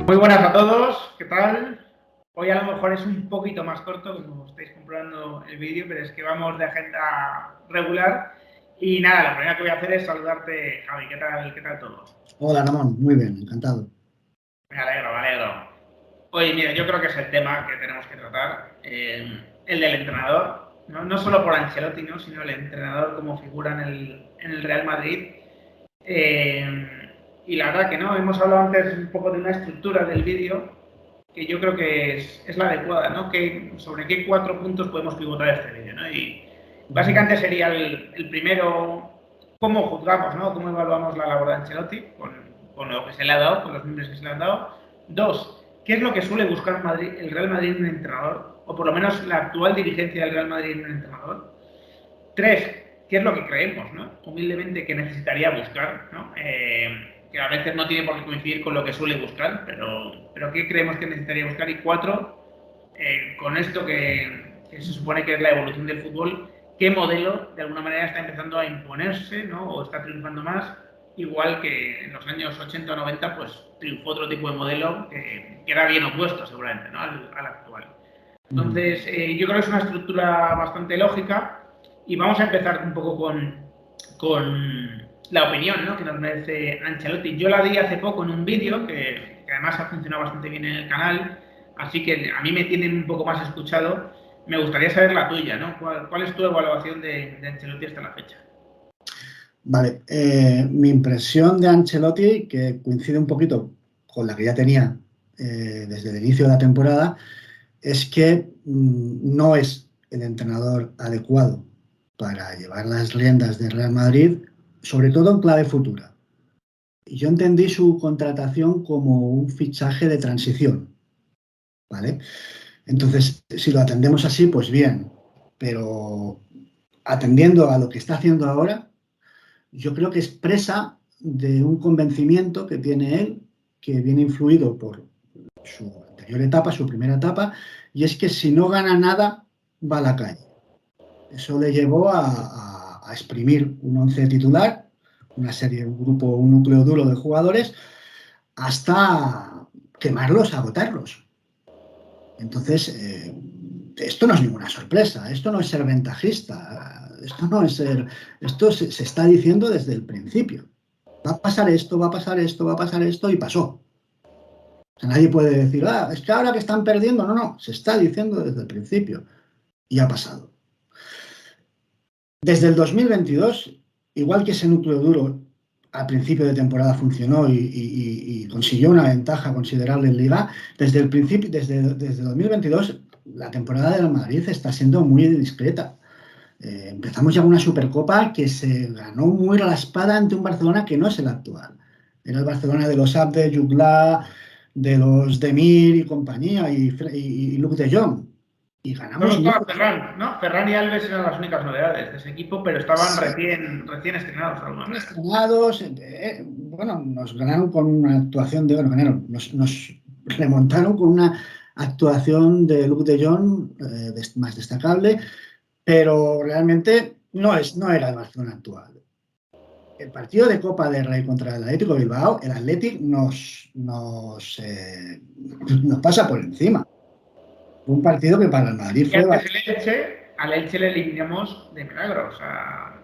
Muy buenas a todos, ¿qué tal? Hoy a lo mejor es un poquito más corto, como estáis comprobando el vídeo, pero es que vamos de agenda regular. Y nada, lo primero que voy a hacer es saludarte, Javi, ¿qué tal todo? Hola Ramón, muy bien, encantado. Me alegro, me alegro. Oye, mira, yo creo que es el tema que tenemos que tratar, el del entrenador, ¿no? No solo por Ancelotti, ¿no? Sino el entrenador como figura en el Real Madrid. Y la verdad que no, hemos hablado antes un poco de una estructura del vídeo que yo creo que es la adecuada, ¿no? Sobre qué 4 puntos podemos pivotar este vídeo, ¿no? Y básicamente sería el primero, cómo juzgamos, ¿no? Cómo evaluamos la labor de Ancelotti con lo que se le ha dado, con los nombres que se le han dado. 2, ¿qué es lo que suele buscar el Real Madrid en un entrenador? O por lo menos la actual dirigencia del Real Madrid en un entrenador. 3, ¿qué es lo que creemos, ¿no? Humildemente que necesitaría buscar, ¿no? Que a veces no tiene por qué coincidir con lo que suele buscar, pero ¿qué creemos que necesitaría buscar? Y 4, con esto que se supone que es la evolución del fútbol, ¿qué modelo de alguna manera está empezando a imponerse, ¿no? O está triunfando más? Igual que en los años 80 o 90, pues triunfó otro tipo de modelo que era bien opuesto seguramente, ¿no? al actual. Entonces, yo creo que es una estructura bastante lógica y vamos a empezar un poco con la opinión, ¿no? Que nos merece Ancelotti. Yo la di hace poco en un vídeo que además ha funcionado bastante bien en el canal, así que a mí me tienen un poco más escuchado. Me gustaría saber la tuya, ¿no? ¿Cuál es tu evaluación de Ancelotti hasta la fecha? Vale, mi impresión de Ancelotti, que coincide un poquito con la que ya tenía desde el inicio de la temporada, es que no es el entrenador adecuado para llevar las riendas de Real Madrid, sobre todo en clave futura. Yo entendí su contratación como un fichaje de transición, ¿vale? Entonces, si lo atendemos así, pues bien, pero atendiendo a lo que está haciendo ahora, yo creo que expresa de un convencimiento que tiene él, que viene influido por su anterior etapa, su primera etapa, y es que si no gana nada, va a la calle. Eso le llevó a exprimir un once titular, una serie, un grupo, un núcleo duro de jugadores, hasta quemarlos, agotarlos. Entonces, esto no es ninguna sorpresa, esto no es ser ventajista, esto no es ser, esto se está diciendo desde el principio. Va a pasar esto, va a pasar esto, va a pasar esto, y pasó. O sea, nadie puede decir, es que ahora que están perdiendo, no, se está diciendo desde el principio y ha pasado. Desde el 2022, igual que ese núcleo duro al principio de temporada funcionó y consiguió una ventaja considerable en Liga, desde el principio, desde 2022, la temporada del Madrid está siendo muy discreta. Empezamos ya una Supercopa que se ganó muy raspada ante un Barcelona que no es el actual. Era el Barcelona de los Abde, Jutgla, de los Demir y compañía, y Luuk de Jong. Y Solo ganamos estaba mucho. Ferran, ¿no? Ferran y Alves eran las únicas novedades de ese equipo, pero estaban recién estrenados de alguna manera. Estrenados, bueno, nos ganaron con una actuación de, bueno, ganaron, nos remontaron con una actuación de Luuk de Jong más destacable, pero realmente no era el Barcelona actual. El partido de Copa del Rey contra el Atlético de Bilbao, el Athletic nos pasa por encima. Un partido que para el Madrid Y fue... antes al Elche le eliminamos de milagro. O sea,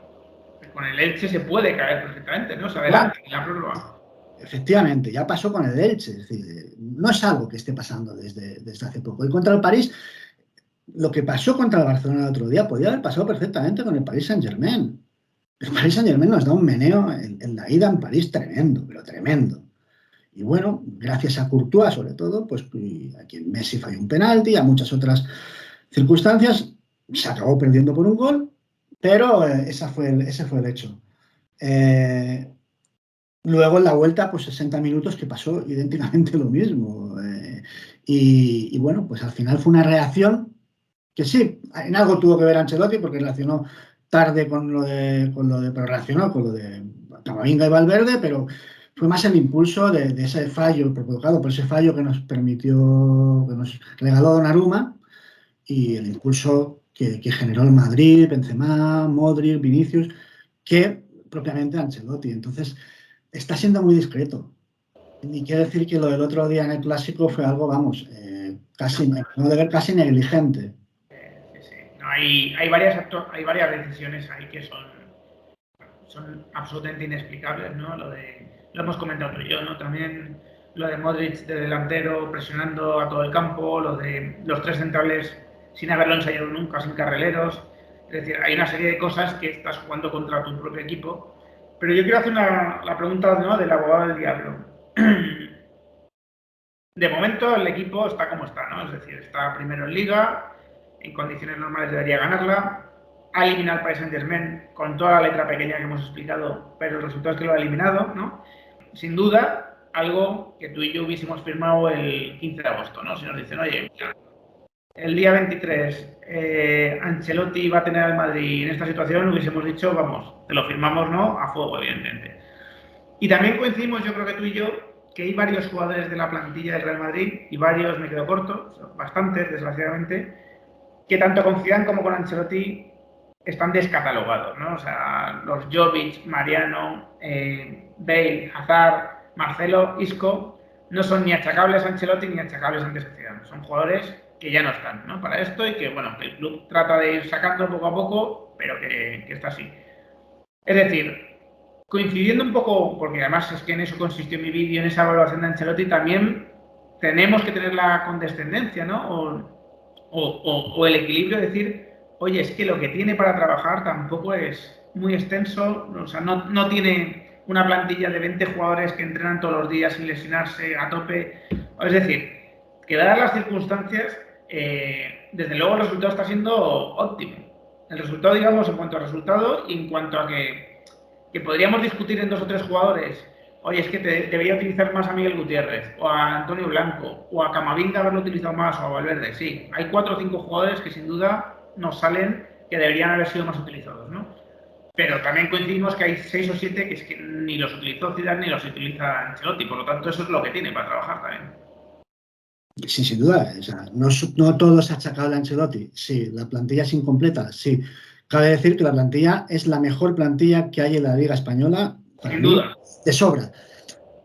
con el Elche se puede caer perfectamente, ¿no? Se Claro, adelanta en la prórroga. efectivamente, ya pasó con el Elche. Es decir, no es algo que esté pasando desde hace poco. Y contra el París, lo que pasó contra el Barcelona el otro día podía haber pasado perfectamente con el Paris Saint-Germain. El Paris Saint-Germain nos da un meneo en la ida en París tremendo, pero tremendo. Y bueno, gracias a Courtois sobre todo, pues a quien Messi falló un penalti, a muchas otras circunstancias, se acabó perdiendo por un gol, pero ese fue el hecho. Luego en la vuelta, pues 60 minutos que pasó idénticamente lo mismo. Y bueno, pues al final fue una reacción que sí, en algo tuvo que ver Ancelotti porque reaccionó tarde pero reaccionó con lo de Camavinga y Valverde, pero fue más el impulso de ese fallo, provocado por ese fallo que nos regaló Donnarumma, y el impulso que generó el Madrid, Benzema, Modric, Vinicius, que propiamente Ancelotti. Entonces, está siendo muy discreto. Ni quiero decir que lo del otro día en el Clásico fue algo, vamos, no de ver casi negligente. Sí, sí. No, hay varias decisiones ahí que son absolutamente inexplicables, ¿no? Lo hemos comentado tú y yo, ¿no? También lo de Modric de delantero presionando a todo el campo, lo de los tres centrales sin haberlo ensayado nunca, sin carrileros. Es decir, hay una serie de cosas que estás jugando contra tu propio equipo. Pero yo quiero hacer la pregunta, ¿no?, del abogado del diablo. De momento el equipo está como está, ¿no? Es decir, está primero en Liga, en condiciones normales debería ganarla, ha eliminado al Paris Saint-Germain con toda la letra pequeña que hemos explicado, pero el resultado es que lo ha eliminado, ¿no? Sin duda, algo que tú y yo hubiésemos firmado el 15 de agosto, ¿no? Si nos dicen, oye, el día 23 Ancelotti va a tener al Madrid en esta situación, hubiésemos dicho, vamos, te lo firmamos, ¿no?, a fuego, evidentemente. Y también coincidimos, yo creo que tú y yo, que hay varios jugadores de la plantilla del Real Madrid, y varios, me quedo corto, bastantes, desgraciadamente, que tanto con Zidane como con Ancelotti están descatalogados, ¿no? O sea, los Jovic, Mariano, Bale, Hazard, Marcelo, Isco, no son ni achacables a Ancelotti ni achacables antes a Zidane. Son jugadores que ya no están, ¿no?, para esto, y que, bueno, que el club trata de ir sacando poco a poco, pero que está así. Es decir, coincidiendo un poco, porque además es que en eso consistió mi vídeo, en esa evaluación de Ancelotti, también tenemos que tener la condescendencia, ¿no? O el equilibrio de decir, oye, es que lo que tiene para trabajar tampoco es muy extenso, o sea, no tiene una plantilla de 20 jugadores que entrenan todos los días sin lesionarse a tope. Es decir, que dadas las circunstancias, desde luego el resultado está siendo óptimo. El resultado, digamos, en cuanto a resultado y en cuanto a que podríamos discutir en 2 o 3 jugadores. Oye, es que debería utilizar más a Miguel Gutiérrez, o a Antonio Blanco, o a Camavinga haberlo utilizado más, o a Valverde. Sí, hay 4 o 5 jugadores que sin duda nos salen que deberían haber sido más utilizados, ¿no? Pero también coincidimos que hay 6 o 7 que es que ni los utilizó Zidane ni los utiliza Ancelotti. Por lo tanto, eso es lo que tiene para trabajar también. Sí, sin duda. O sea, no todo es achacable a Ancelotti. Sí, la plantilla es incompleta. Sí, cabe decir que la plantilla es la mejor plantilla que hay en la Liga Española, para Sin mí, duda. de sobra.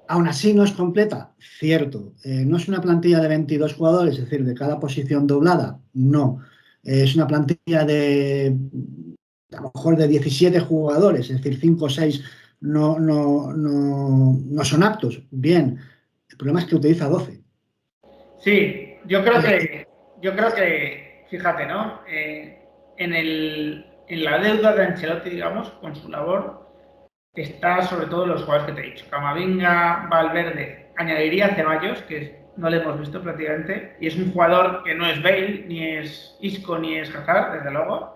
Aún así no es completa, cierto. No es una plantilla de 22 jugadores, es decir, de cada posición doblada, no. Es una plantilla a lo mejor de 17 jugadores, es decir, 5 o 6 no son aptos. Bien, el problema es que utiliza 12. Sí, yo creo que fíjate, ¿no? En la deuda de Ancelotti, digamos, con su labor, está sobre todo los jugadores que te he dicho. Camavinga, Valverde, añadiría a Ceballos, que no le hemos visto prácticamente, y es un jugador que no es Bale, ni es Isco, ni es Hazard, desde luego.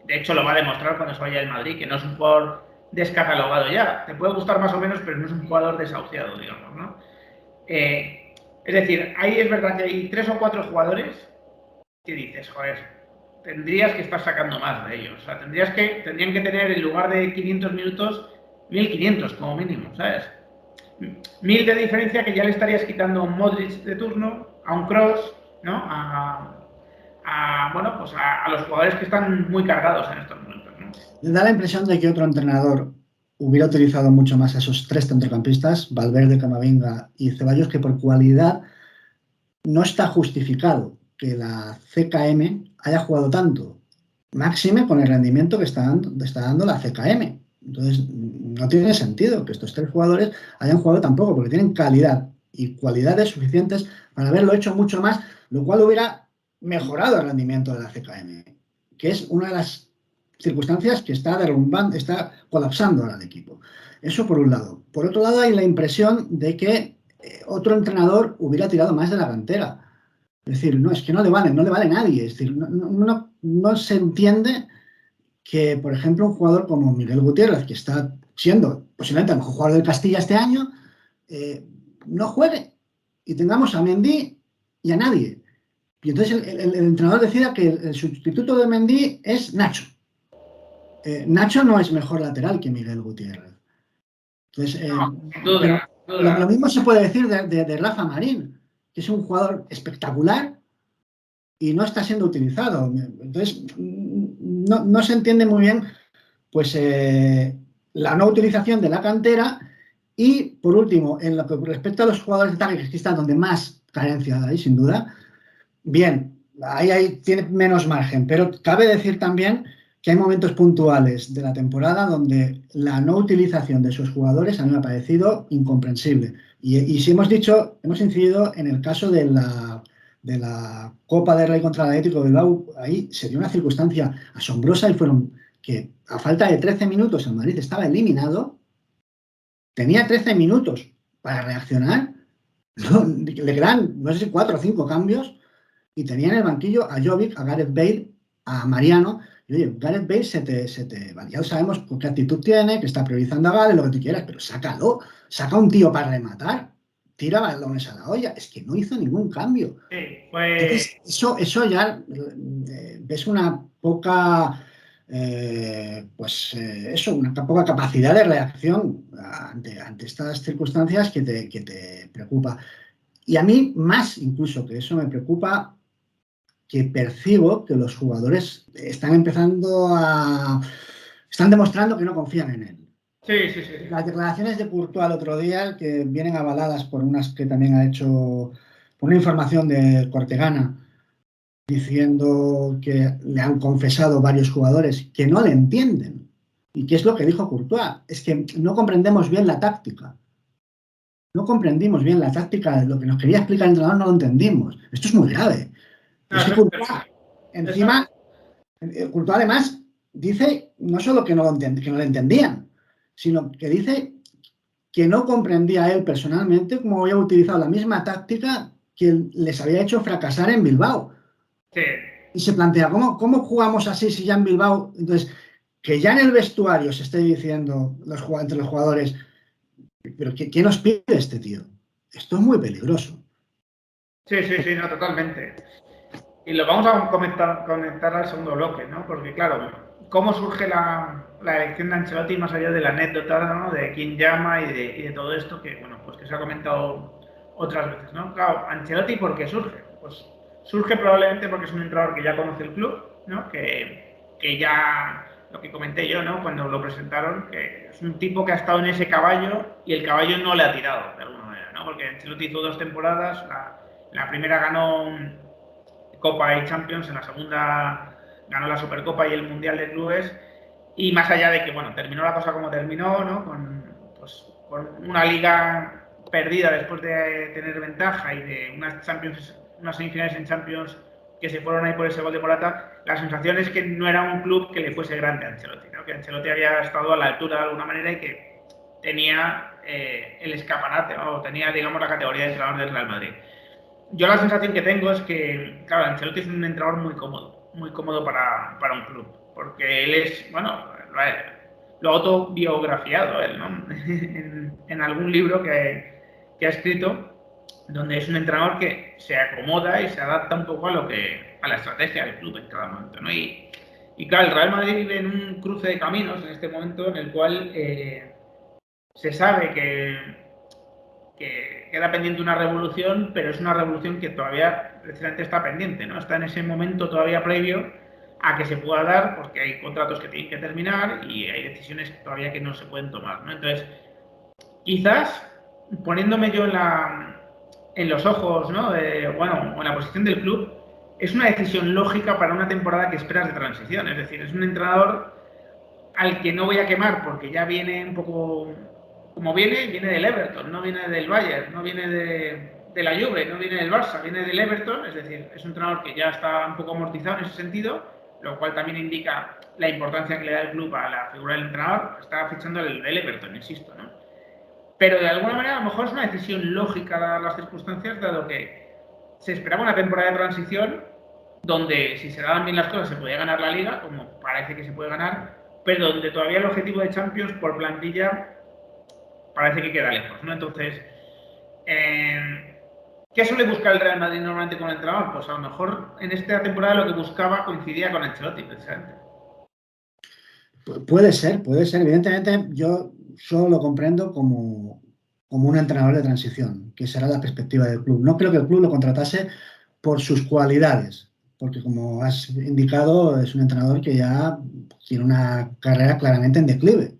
De hecho, lo va a demostrar cuando se vaya del Madrid, que no es un jugador descatalogado ya. Te puede gustar más o menos, pero no es un jugador desahuciado, digamos, ¿no? Es decir, ahí es verdad que hay 3 o 4 jugadores que dices, joder, tendrías que estar sacando más de ellos. O sea, tendrían que tener en lugar de 500 minutos, 1500 como mínimo, ¿sabes? 1000 de diferencia que ya le estarías quitando a un Modric de turno, a un Kroos, ¿no? Bueno, pues a los jugadores que están muy cargados en estos momentos, ¿no? Me da la impresión de que otro entrenador hubiera utilizado mucho más a esos 3 centrocampistas, Valverde, Camavinga y Ceballos, que por cualidad no está justificado que la CKM haya jugado tanto, máxime con el rendimiento que está dando la CKM. Entonces, no tiene sentido que estos 3 jugadores hayan jugado tampoco, porque tienen calidad y cualidades suficientes para haberlo hecho mucho más, lo cual hubiera mejorado el rendimiento de la CKM, que es una de las circunstancias que está derrumbando, está colapsando ahora el equipo. Eso por un lado. Por otro lado, hay la impresión de que otro entrenador hubiera tirado más de la cantera. Es decir, no, es que no le vale nadie. Es decir, no se entiende que, por ejemplo, un jugador como Miguel Gutiérrez, que está siendo posiblemente el mejor jugador del Castilla este año, no juegue y tengamos a Mendy y a nadie. Y entonces el entrenador decida que el sustituto de Mendy es Nacho. Nacho no es mejor lateral que Miguel Gutiérrez. Entonces, pero lo mismo se puede decir de Rafa Marín, que es un jugador espectacular, y no está siendo utilizado. Entonces, no se entiende muy bien pues, la no utilización de la cantera y, por último, en lo que respecta a los jugadores de ataque, que están donde más carencia hay, sin duda, bien, ahí tiene menos margen, pero cabe decir también que hay momentos puntuales de la temporada donde la no utilización de esos jugadores a mí me ha parecido incomprensible. Y si hemos dicho, hemos incidido en el caso de la Copa del Rey contra el Atlético de Bilbao, ahí se dio una circunstancia asombrosa y fueron que a falta de 13 minutos el Madrid estaba eliminado, tenía 13 minutos para reaccionar, le quedan, no sé si 4 o 5 cambios, y tenía en el banquillo a Jovic, a Gareth Bale, a Mariano. Y oye, Gareth Bale vale, ya sabemos qué actitud tiene, que está priorizando a Gareth, lo que tú quieras, pero sácalo, saca un tío para rematar, tira balones a la olla. Es que no hizo ningún cambio. Sí, Entonces, eso ya ves una poca, eso, una poca capacidad de reacción ante estas circunstancias que te preocupa. Y a mí, más incluso que eso, me preocupa que percibo que los jugadores están demostrando que no confían en él. sí, sí, sí. Las declaraciones de Courtois el otro día, que vienen avaladas por unas que también ha hecho, por una información de Cortegana, diciendo que le han confesado varios jugadores que no le entienden. ¿Y qué es lo que dijo Courtois? Es que no comprendemos bien la táctica. No comprendimos bien la táctica, lo que nos quería explicar el entrenador no lo entendimos. Esto es muy grave. No, Es que Courtois, encima, Courtois además dice no solo que no lo entendían, sino que dice que no comprendía él personalmente cómo había utilizado la misma táctica que les había hecho fracasar en Bilbao. Sí. Y se plantea, ¿cómo jugamos así si ya en Bilbao? Entonces, que ya en el vestuario se esté diciendo entre los jugadores, pero ¿qué nos pide este tío? Esto es muy peligroso. Sí, sí, sí, no, totalmente. Y lo vamos a conectar al segundo bloque, ¿no? Porque, claro, ¿cómo surge la elección de Ancelotti más allá de la anécdota, ¿no? De quién llama y de todo esto que, bueno, pues que se ha comentado otras veces, ¿no? Claro, Ancelotti, ¿por qué surge? Pues surge probablemente porque es un entrenador que ya conoce el club, ¿no? Que ya, lo que comenté yo, ¿no? Cuando lo presentaron, que es un tipo que ha estado en ese caballo y el caballo no le ha tirado, de alguna manera, ¿no? Porque Ancelotti hizo 2 temporadas, la primera ganó Copa y Champions, en la segunda ganó la Supercopa y el Mundial de Clubes, y más allá de que, bueno, terminó la cosa como terminó, ¿no? Con una liga perdida después de tener ventaja y de unas semifinales en Champions que se fueron ahí por ese gol de Morata, la sensación es que no era un club que le fuese grande a Ancelotti, ¿no? Que Ancelotti había estado a la altura de alguna manera y que tenía el escaparate, o tenía, digamos, la categoría de entrenador del Real Madrid. Yo la sensación que tengo es que, claro, Ancelotti es un entrenador muy cómodo para un club, porque él es, bueno, lo ha autobiografiado él, ¿no? en algún libro que ha escrito, donde es un entrenador que se acomoda y se adapta un poco a la estrategia del club en cada momento, ¿no? Y claro, el Real Madrid vive en un cruce de caminos en este momento en el cual se sabe que queda pendiente una revolución, pero es una revolución que todavía precisamente está pendiente, ¿no? Está en ese momento todavía previo a que se pueda dar, porque hay contratos que tienen que terminar y hay decisiones todavía que no se pueden tomar, ¿no? Entonces, quizás poniéndome yo en los ojos, ¿no? O en la posición del club, es una decisión lógica para una temporada que esperas de transición. Es decir, es un entrenador al que no voy a quemar porque ya viene un poco como viene del Everton, no viene del Bayern, no viene de la Juve, no viene del Barça, viene del Everton, es decir, es un entrenador que ya está un poco amortizado en ese sentido, lo cual también indica la importancia que le da el club a la figura del entrenador. Está fichando el Everton, insisto, ¿no? Pero de alguna manera a lo mejor es una decisión lógica dadas las circunstancias, dado que se esperaba una temporada de transición donde si se daban bien las cosas se podía ganar la Liga, como parece que se puede ganar, pero donde todavía el objetivo de Champions por plantilla parece que queda lejos, ¿no? Entonces, ¿qué suele buscar el Real Madrid normalmente con el entrenador? Pues a lo mejor en esta temporada lo que buscaba coincidía con Ancelotti, precisamente. Puede ser. Evidentemente, yo solo lo comprendo como un entrenador de transición, que será la perspectiva del club. No creo que el club lo contratase por sus cualidades, porque como has indicado, es un entrenador que ya tiene una carrera claramente en declive.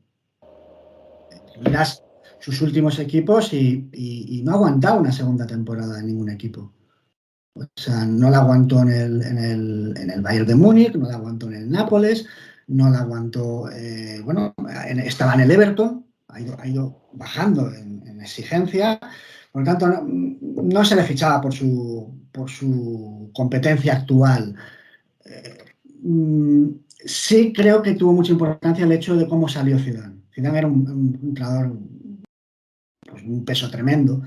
Miras sus últimos equipos y no ha aguantado una segunda temporada en ningún equipo. O sea, no la aguantó en el Bayern de Múnich, no la aguantó en el Nápoles, no la aguantó, bueno, estaba en el Everton, ha ido bajando en exigencia, por lo tanto no se le fichaba por su competencia actual. Sí creo que tuvo mucha importancia el hecho de cómo salió Zidane. Zidane era un entrenador, pues, un peso tremendo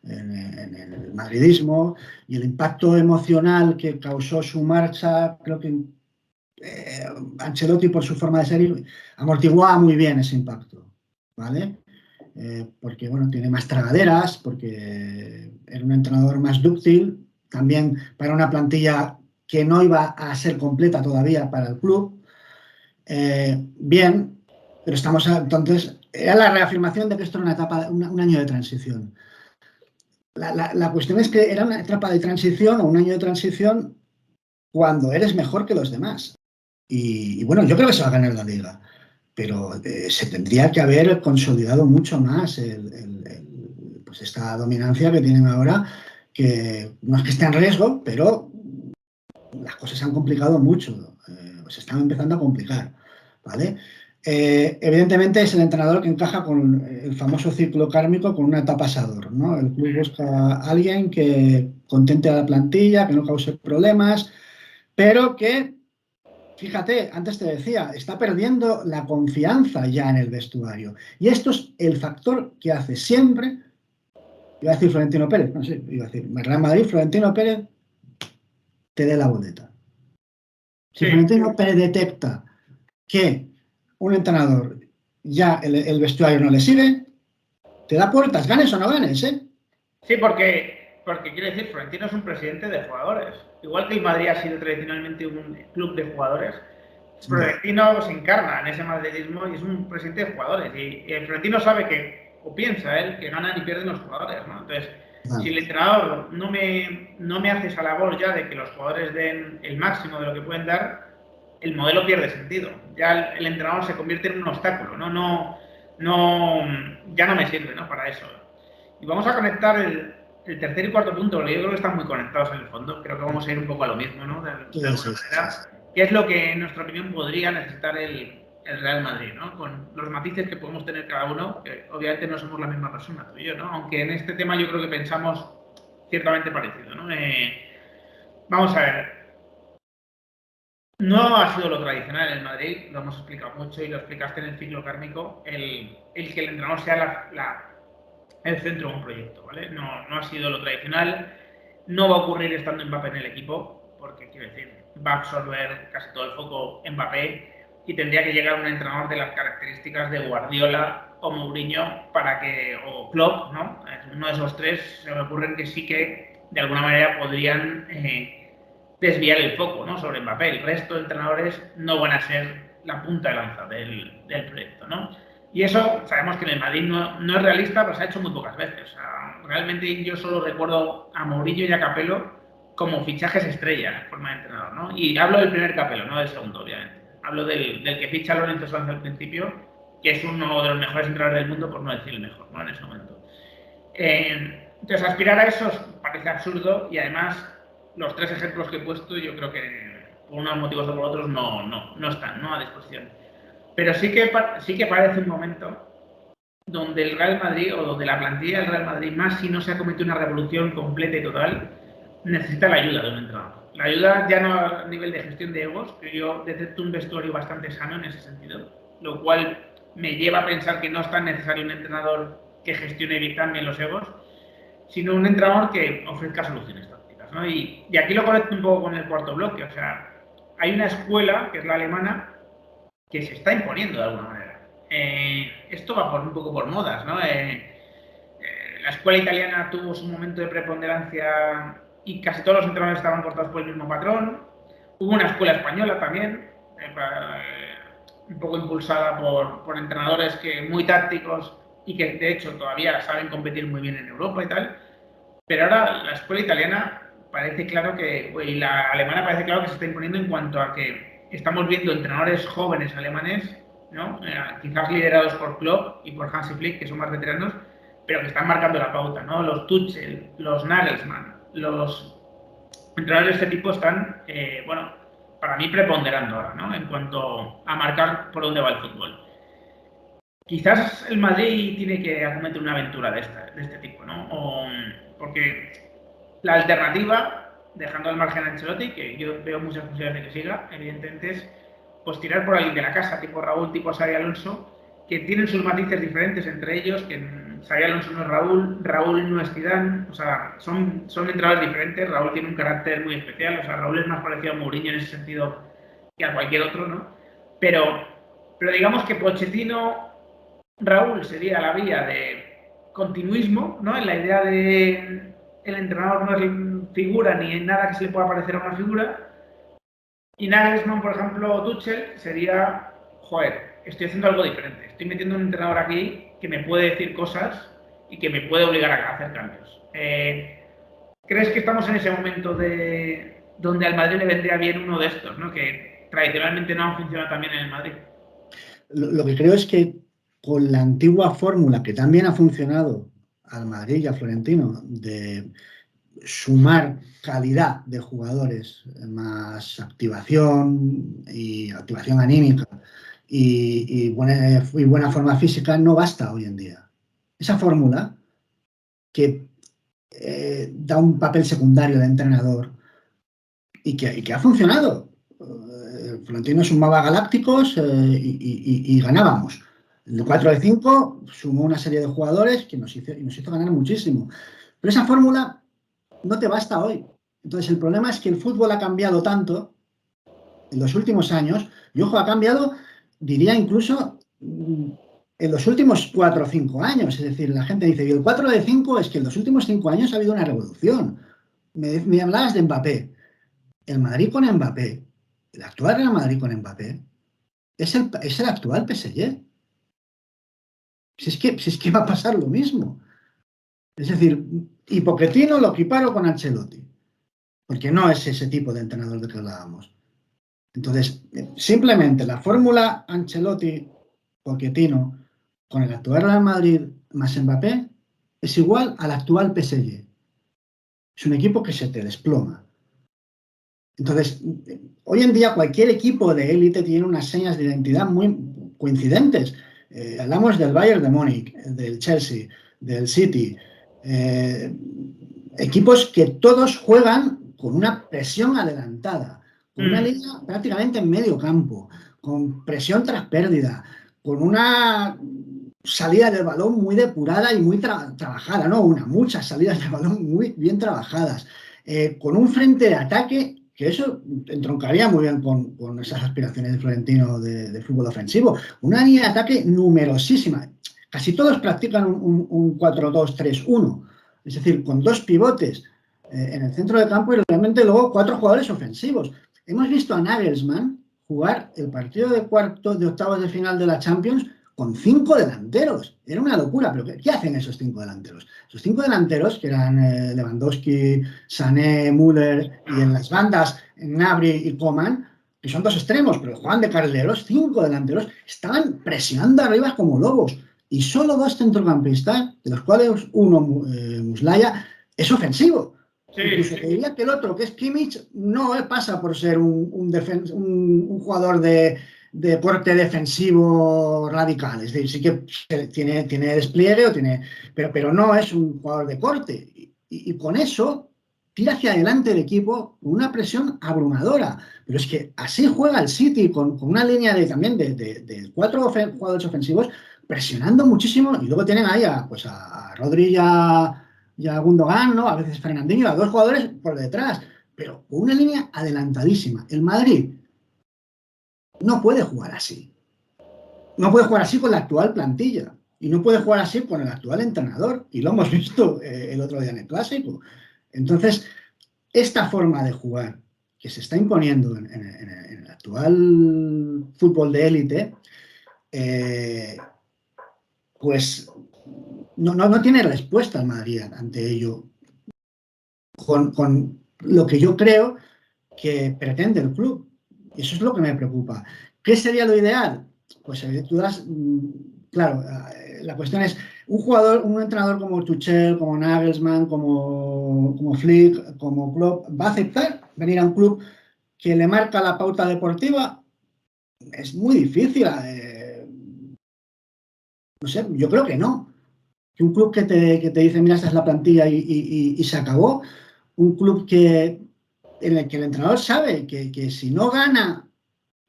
en el madridismo, y el impacto emocional que causó su marcha, creo que Ancelotti, por su forma de ser, amortiguaba muy bien ese impacto, ¿vale? Porque, bueno, tiene más tragaderas, porque era un entrenador más dúctil, también para una plantilla que no iba a ser completa todavía para el club. Bien, pero entonces, era la reafirmación de que esto era una etapa, un año de transición. La cuestión es que era una etapa de transición o un año de transición cuando eres mejor que los demás. Y bueno, yo creo que se va a ganar la liga, pero se tendría que haber consolidado mucho más pues esta dominancia que tienen ahora, que no es que esté en riesgo, pero las cosas se han complicado mucho, se están empezando a complicar, ¿vale? Evidentemente es el entrenador que encaja con el famoso ciclo kármico, con una etapa pasador, ¿no? El club busca a alguien que contente a la plantilla, que no cause problemas, pero que, fíjate, antes te decía, está perdiendo la confianza ya en el vestuario. Y esto es el factor que hace siempre, iba a decir Florentino Pérez, no sé, iba a decir Real Madrid, Florentino Pérez te dé la boleta. Si Sí. Florentino Pérez detecta que un entrenador ya el vestuario no le sirve, te da puertas, ganes o no ganes, ¿eh? Sí, porque quiero decir, Florentino es un presidente de jugadores. Igual que el Madrid ha sido tradicionalmente un club de jugadores, Florentino se encarna en ese madridismo y es un presidente de jugadores. Y Florentino sabe que, o piensa él, que ganan y pierden los jugadores, ¿no? Entonces, si el entrenador no me hace esa labor ya de que los jugadores den el máximo de lo que pueden dar, el modelo pierde sentido. Ya el entrenador se convierte en un obstáculo, ¿no? Ya no me sirve, ¿no? Para eso. Y vamos a conectar el tercer y cuarto punto, porque yo creo que están muy conectados en el fondo. Creo que vamos a ir un poco a lo mismo, ¿no? De alguna manera. ¿Qué es lo que, en nuestra opinión, podría necesitar el Real Madrid, ¿no? Con los matices que podemos tener cada uno, que obviamente no somos la misma persona, tú y yo, ¿no? Aunque en este tema yo creo que pensamos ciertamente parecido, ¿no? Vamos a ver. No ha sido lo tradicional en el Madrid, lo hemos explicado mucho y lo explicaste en el ciclo kármico, el que el entrenador sea el centro de un proyecto, ¿vale? No ha sido lo tradicional, no va a ocurrir estando Mbappé en el equipo, porque quiero decir, va a absorber casi todo el foco Mbappé y tendría que llegar un entrenador de las características de Guardiola o Mourinho o Klopp, ¿no? Uno de esos tres se me ocurren que sí que de alguna manera podrían desviar el foco, ¿no? Sobre Mbappé. El resto de entrenadores no van a ser la punta de lanza del proyecto, ¿no? Y eso sabemos que en el Madrid no es realista, pero se ha hecho muy pocas veces. O sea, realmente yo solo recuerdo a Mourinho y a Capello como fichajes estrella en forma de entrenador, ¿no? Y hablo del primer Capello, no del segundo, obviamente. Hablo del que ficha a Lorenzo Sanz al principio, que es uno de los mejores entrenadores del mundo, por no decir el mejor, ¿no? En ese momento. Entonces, aspirar a eso parece absurdo y además los tres ejemplos que he puesto yo creo que por unos motivos o por otros no están, ¿no? A disposición. Pero sí que parece un momento donde el Real Madrid o donde la plantilla del Real Madrid, más si no se ha cometido una revolución completa y total, necesita la ayuda de un entrenador. La ayuda ya no a nivel de gestión de egos, que yo detecto un vestuario bastante sano en ese sentido, lo cual me lleva a pensar que no es tan necesario un entrenador que gestione bien también los egos, sino un entrenador que ofrezca soluciones tácticas, ¿no? Y aquí lo conecto un poco con el cuarto bloque, o sea, hay una escuela, que es la alemana, que se está imponiendo de alguna manera. Esto va un poco por modas, ¿no? La escuela italiana tuvo su momento de preponderancia y casi todos los entrenadores estaban cortados por el mismo patrón. Hubo una escuela española también, un poco impulsada por entrenadores muy tácticos y que de hecho todavía saben competir muy bien en Europa y tal. Pero ahora la escuela italiana parece claro que, y la alemana parece claro que se está imponiendo en cuanto a que estamos viendo entrenadores jóvenes alemanes, ¿no? Quizás liderados por Klopp y por Hansi Flick, que son más veteranos, pero que están marcando la pauta, ¿no? Los Tuchel, los Nagelsmann, los entrenadores de este tipo están, bueno, para mí preponderando ahora, ¿no? En cuanto a marcar por dónde va el fútbol. Quizás el Madrid tiene que acometer una aventura de este tipo, ¿no? Porque la alternativa, dejando al margen a Ancelotti, que yo veo muchas posibilidades de que siga, evidentemente es pues tirar por alguien de la casa, tipo Raúl, tipo Xabi Alonso, que tienen sus matices diferentes entre ellos, que Xabi Alonso no es Raúl, Raúl no es Zidane, o sea, son entrenadores diferentes, Raúl tiene un carácter muy especial, o sea, Raúl es más parecido a Mourinho en ese sentido que a cualquier otro, ¿no? Pero digamos que Pochettino, Raúl sería la vía de continuismo, ¿no? En la idea de el entrenador no es figura ni en nada que se le pueda parecer a una figura. Y Nagelsmann, por ejemplo, Tuchel, sería, joder, estoy haciendo algo diferente. Estoy metiendo un entrenador aquí que me puede decir cosas y que me puede obligar a hacer cambios. ¿Crees que estamos en ese momento de donde al Madrid le vendría bien uno de estos, ¿no? Que tradicionalmente no han funcionado tan bien en el Madrid? Lo que creo es que con la antigua fórmula que también ha funcionado al Madrid y a Florentino de sumar calidad de jugadores, más activación y activación anímica y buena forma física, no basta hoy en día. Esa fórmula que da un papel secundario de entrenador y que ha funcionado. Florentino sumaba galácticos y ganábamos. El 4 de 5 sumó una serie de jugadores que nos hizo ganar muchísimo. Pero esa fórmula no te basta hoy. Entonces el problema es que el fútbol ha cambiado tanto en los últimos años, y ojo, ha cambiado, diría incluso en los últimos 4 o 5 años. Es decir, la gente dice, y el 4 de 5 es que en los últimos 5 años ha habido una revolución. Me hablabas de Mbappé. El Madrid con Mbappé, el actual Real Madrid con Mbappé, es el actual PSG. Si es que va a pasar lo mismo. Es decir, y Pochettino lo equiparo con Ancelotti, porque no es ese tipo de entrenador de que hablábamos. Entonces, simplemente la fórmula Ancelotti-Pochettino con el actual Real Madrid más Mbappé es igual al actual PSG. Es un equipo que se te desploma. Entonces, hoy en día cualquier equipo de élite tiene unas señas de identidad muy coincidentes. Hablamos del Bayern de Múnich, del Chelsea, del City. Equipos que todos juegan con una presión adelantada, con una línea prácticamente en medio campo, con presión tras pérdida, con una salida del balón muy depurada y muy trabajada, no una, muchas salidas del balón muy bien trabajadas, con un frente de ataque que eso entroncaría muy bien con esas aspiraciones de Florentino de fútbol ofensivo. Una línea de ataque numerosísima. Casi todos practican un 4-2-3-1, es decir, con 2 pivotes en el centro de campo y realmente luego 4 jugadores ofensivos. Hemos visto a Nagelsmann jugar el partido de octavos de final de la Champions con 5 delanteros. Era una locura, pero ¿qué hacen esos 5 delanteros? Esos 5 delanteros, que eran Lewandowski, Sané, Müller, y en las bandas Gnabry y Coman, que son 2 extremos, pero juegan de carrileros, 5 delanteros, estaban presionando arriba como lobos. Y solo 2 centrocampistas, de los cuales uno, Muslaya, es ofensivo. Sí. Incluso te diría que el otro, que es Kimmich, no pasa por ser un jugador de corte defensivo radical. Es decir, sí que tiene despliegue, pero no es un jugador de corte. Y con eso tira hacia adelante el equipo con una presión abrumadora. Pero es que así juega el City, con una línea también de 4 jugadores ofensivos, presionando muchísimo. Y luego tienen ahí a Rodri y a Gundogan, ¿no? A veces Fernandinho, a 2 jugadores por detrás. Pero con una línea adelantadísima. El Madrid no puede jugar así. No puede jugar así con la actual plantilla. Y no puede jugar así con el actual entrenador. Y lo hemos visto el otro día en el Clásico. Entonces, esta forma de jugar que se está imponiendo en el actual fútbol de élite, pues no tiene respuesta el Madrid ante ello. Con lo que yo creo que pretende el club. Y eso es lo que me preocupa. ¿Qué sería lo ideal? Pues claro, la cuestión es, un entrenador como Tuchel, como Nagelsmann, como Flick, como Klopp, ¿va a aceptar venir a un club que le marca la pauta deportiva? Es muy difícil. No sé, yo creo que no. Que un club que te dice, mira, esta es la plantilla y se acabó. Un club en el que el entrenador sabe que si no gana,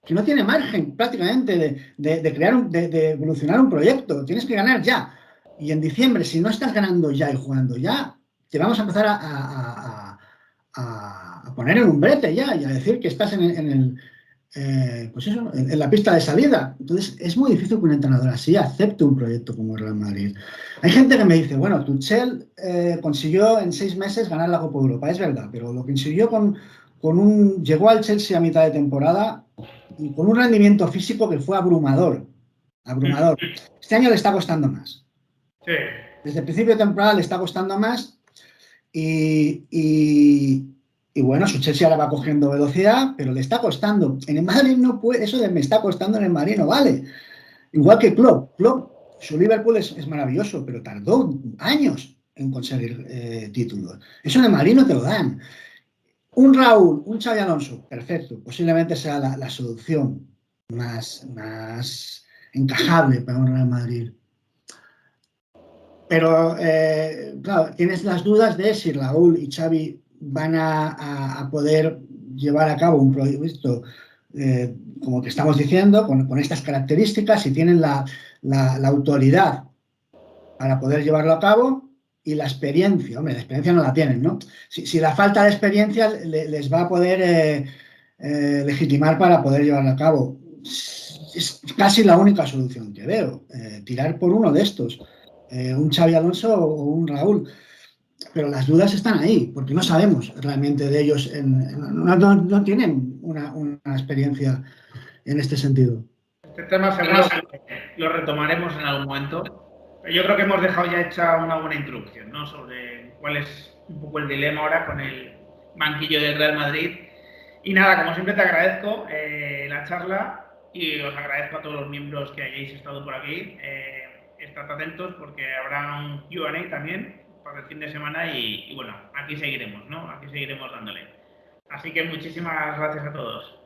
que no tiene margen prácticamente de crear de evolucionar un proyecto, tienes que ganar ya. Y en diciembre, si no estás ganando ya y jugando ya, te vamos a empezar a poner en un brete ya y a decir que estás pues eso, en la pista de salida. Entonces, es muy difícil que un entrenador así acepte un proyecto como el Real Madrid. Hay gente que me dice, bueno, Tuchel consiguió en 6 meses ganar la Copa de Europa. Es verdad, pero lo que consiguió llegó al Chelsea a mitad de temporada y con un rendimiento físico que fue abrumador. Abrumador. Este año le está costando más. Sí. Desde el principio de temporada le está costando más y bueno, su Chelsea ahora va cogiendo velocidad, pero le está costando. En el Madrid no puede, eso de me está costando en el Madrid no vale. Igual que Klopp. Su Liverpool es maravilloso, pero tardó años en conseguir títulos. Eso en el Madrid no te lo dan. Un Raúl, un Xabi Alonso, perfecto. Posiblemente sea la solución más encajable para un Real Madrid. Pero, claro, tienes las dudas de si Raúl y Xavi van a poder llevar a cabo un proyecto como que estamos diciendo, con estas características, si tienen la autoridad para poder llevarlo a cabo y la experiencia. Hombre, la experiencia no la tienen, ¿no? Si la falta de experiencia les va a poder legitimar para poder llevarlo a cabo. Es casi la única solución que veo, tirar por uno de estos. Un Xavi Alonso o un Raúl, pero las dudas están ahí, porque no sabemos realmente de ellos, no tienen una experiencia en este sentido. Este tema seguro que lo retomaremos en algún momento. Pero yo creo que hemos dejado ya hecha una buena introducción, ¿no? Sobre cuál es un poco el dilema ahora con el banquillo del Real Madrid. Y nada, como siempre te agradezco la charla y os agradezco a todos los miembros que hayáis estado por aquí. Estad atentos porque habrá un Q&A también para el fin de semana y bueno, aquí seguiremos, ¿no? Aquí seguiremos dándole. Así que muchísimas gracias a todos.